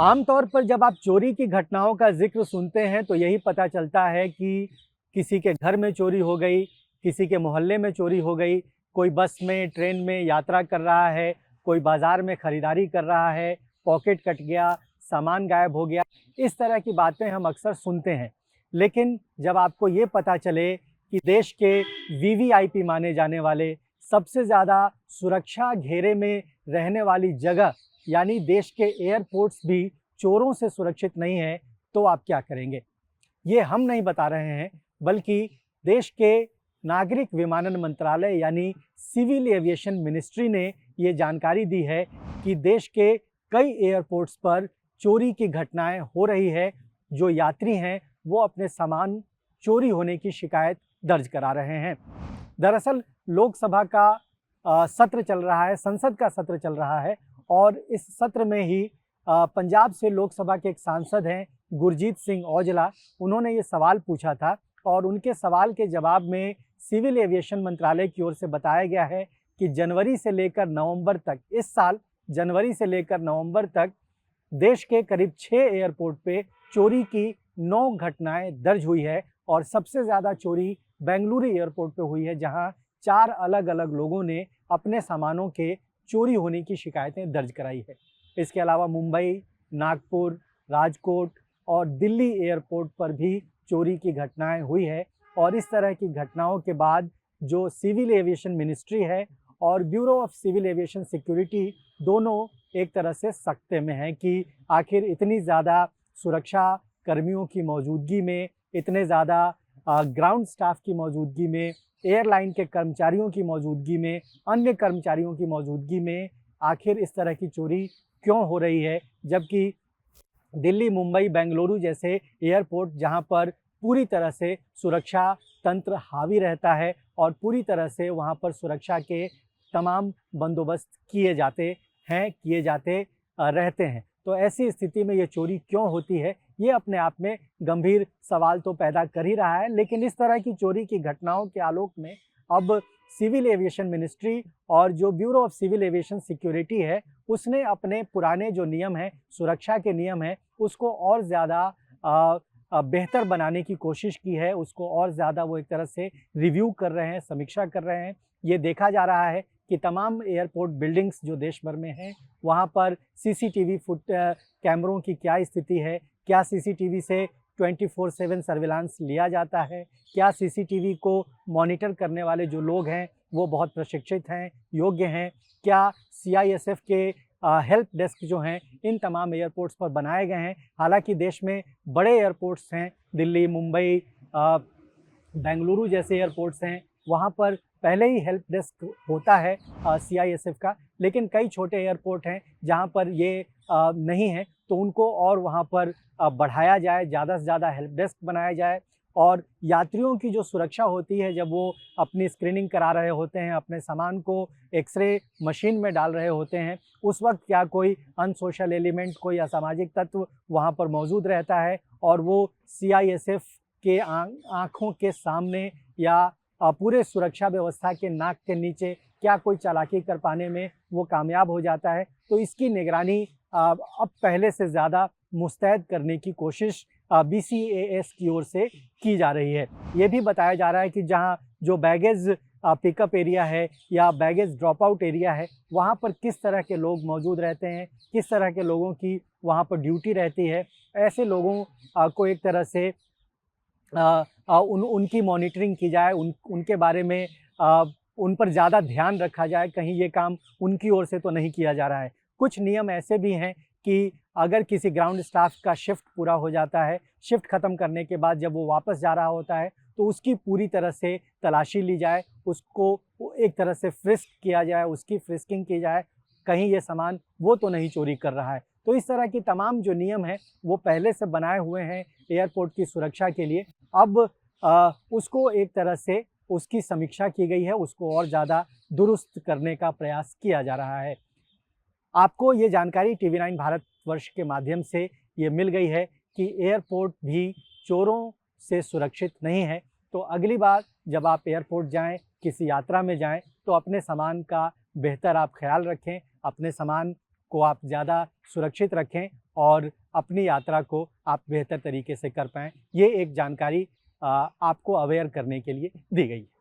आमतौर पर जब आप चोरी की घटनाओं का ज़िक्र सुनते हैं तो यही पता चलता है कि किसी के घर में चोरी हो गई, किसी के मोहल्ले में चोरी हो गई, कोई बस में, ट्रेन में यात्रा कर रहा है, कोई बाज़ार में खरीदारी कर रहा है, पॉकेट कट गया, सामान गायब हो गया। इस तरह की बातें हम अक्सर सुनते हैं। लेकिन जब आपको ये पता चले कि देश के वीवीआईपी माने जाने वाले, सबसे ज़्यादा सुरक्षा घेरे में रहने वाली जगह यानी देश के एयरपोर्ट्स भी चोरों से सुरक्षित नहीं है, तो आप क्या करेंगे? ये हम नहीं बता रहे हैं, बल्कि देश के नागरिक विमानन मंत्रालय यानी सिविल एविएशन मिनिस्ट्री ने ये जानकारी दी है कि देश के कई एयरपोर्ट्स पर चोरी की घटनाएं हो रही है। जो यात्री हैं, वो अपने सामान चोरी होने की शिकायत दर्ज करा रहे हैं। दरअसल लोकसभा का सत्र चल रहा है, संसद का सत्र चल रहा है और इस सत्र में ही पंजाब से लोकसभा के एक सांसद हैं गुरजीत सिंह औजला, उन्होंने ये सवाल पूछा था और उनके सवाल के जवाब में सिविल एविएशन मंत्रालय की ओर से बताया गया है कि जनवरी से लेकर नवंबर तक, इस साल जनवरी से लेकर नवंबर तक देश के करीब 6 एयरपोर्ट पे चोरी की 9 घटनाएं दर्ज हुई है और सबसे ज़्यादा चोरी बेंगलुरु एयरपोर्ट पे हुई है, जहां 4 अलग-अलग लोगों ने अपने सामानों के चोरी होने की शिकायतें दर्ज कराई है। इसके अलावा मुंबई, नागपुर, राजकोट और दिल्ली एयरपोर्ट पर भी चोरी की घटनाएं हुई है और इस तरह की घटनाओं के बाद जो सिविल एविएशन मिनिस्ट्री है और bureau of civil aviation security दोनों एक तरह से सकते में हैं कि आखिर इतनी ज़्यादा सुरक्षा कर्मियों की मौजूदगी में, इतने ज़्यादा ग्राउंड स्टाफ की मौजूदगी में, एयरलाइन के कर्मचारियों की मौजूदगी में, अन्य कर्मचारियों की मौजूदगी में आखिर इस तरह की चोरी क्यों हो रही है, जबकि दिल्ली, मुंबई, बेंगलुरु जैसे एयरपोर्ट जहां पर पूरी तरह से सुरक्षा तंत्र हावी रहता है और पूरी तरह से वहां पर सुरक्षा के तमाम बंदोबस्त किए जाते रहते हैं। तो ऐसी स्थिति में ये चोरी क्यों होती है, ये अपने आप में गंभीर सवाल तो पैदा कर ही रहा है। लेकिन इस तरह की चोरी की घटनाओं के आलोक में अब सिविल एविएशन मिनिस्ट्री और जो bureau of civil aviation security है, उसने अपने पुराने जो नियम हैं, सुरक्षा के नियम हैं, उसको और ज़्यादा बेहतर बनाने की कोशिश की है। उसको और ज़्यादा वो एक तरह से रिव्यू कर रहे हैं, समीक्षा कर रहे हैं। ये देखा जा रहा है कि तमाम एयरपोर्ट बिल्डिंग्स जो देश भर में हैं, वहाँ पर सीसीटीवी कैमरों की क्या स्थिति है, क्या सीसीटीवी से 24/7 सर्विलांस लिया जाता है, क्या सीसीटीवी को मॉनिटर करने वाले जो लोग हैं वो बहुत प्रशिक्षित हैं, योग्य हैं, क्या सीआईएसएफ के हेल्प डेस्क जो हैं इन तमाम एयरपोर्ट्स पर बनाए गए हैं। हालांकि देश में बड़े एयरपोर्ट्स हैं, दिल्ली, मुंबई, बेंगलुरु जैसे एयरपोर्ट्स हैं, वहाँ पर पहले ही हेल्प डेस्क होता है सीआईएसएफ का, लेकिन कई छोटे एयरपोर्ट हैं जहाँ पर ये नहीं है, तो उनको और वहाँ पर बढ़ाया जाए, ज़्यादा से ज़्यादा हेल्प डेस्क बनाया जाए और यात्रियों की जो सुरक्षा होती है जब वो अपनी स्क्रीनिंग करा रहे होते हैं, अपने सामान को एक्सरे मशीन में डाल रहे होते हैं, उस वक्त क्या कोई अनसोशल एलिमेंट, कोई असामाजिक तत्व वहाँ पर मौजूद रहता है और वो सीआईएसएफ के आँखों के सामने या पूरे सुरक्षा व्यवस्था के नाक के नीचे क्या कोई चालाकी कर पाने में वो कामयाब हो जाता है। तो इसकी निगरानी अब पहले से ज़्यादा मुस्तैद करने की कोशिश बीसीएएस की ओर से की जा रही है। ये भी बताया जा रहा है कि जहाँ जो बैगेज पिकअप एरिया है या बैगेज ड्रॉप आउट एरिया है, वहाँ पर किस तरह के लोग मौजूद रहते हैं, किस तरह के लोगों की वहाँ पर ड्यूटी रहती है। ऐसे लोगों को एक तरह से उनकी मॉनिटरिंग की जाए, उनके बारे में उन पर ज़्यादा ध्यान रखा जाए, कहीं ये काम उनकी ओर से तो नहीं किया जा रहा है। कुछ नियम ऐसे भी हैं कि अगर किसी ग्राउंड स्टाफ का शिफ्ट पूरा हो जाता है, शिफ्ट ख़त्म करने के बाद जब वो वापस जा रहा होता है, तो उसकी पूरी तरह से तलाशी ली जाए, उसको एक तरह से फ्रिस्क किया जाए, उसकी फ्रिस्किंग की जाए, कहीं ये सामान वो तो नहीं चोरी कर रहा है। तो इस तरह की तमाम जो नियम हैं, वो पहले से बनाए हुए हैं एयरपोर्ट की सुरक्षा के लिए। अब उसको एक तरह से उसकी समीक्षा की गई है, उसको और ज़्यादा दुरुस्त करने का प्रयास किया जा रहा है। आपको ये जानकारी टीवी9 भारतवर्ष के माध्यम से ये मिल गई है कि एयरपोर्ट भी चोरों से सुरक्षित नहीं है। तो अगली बार जब आप एयरपोर्ट जाएँ, किसी यात्रा में जाएँ, तो अपने सामान का बेहतर आप ख्याल रखें, अपने सामान को आप ज़्यादा सुरक्षित रखें और अपनी यात्रा को आप बेहतर तरीके से कर पाएँ। ये एक जानकारी आपको अवेयर करने के लिए दी गई है।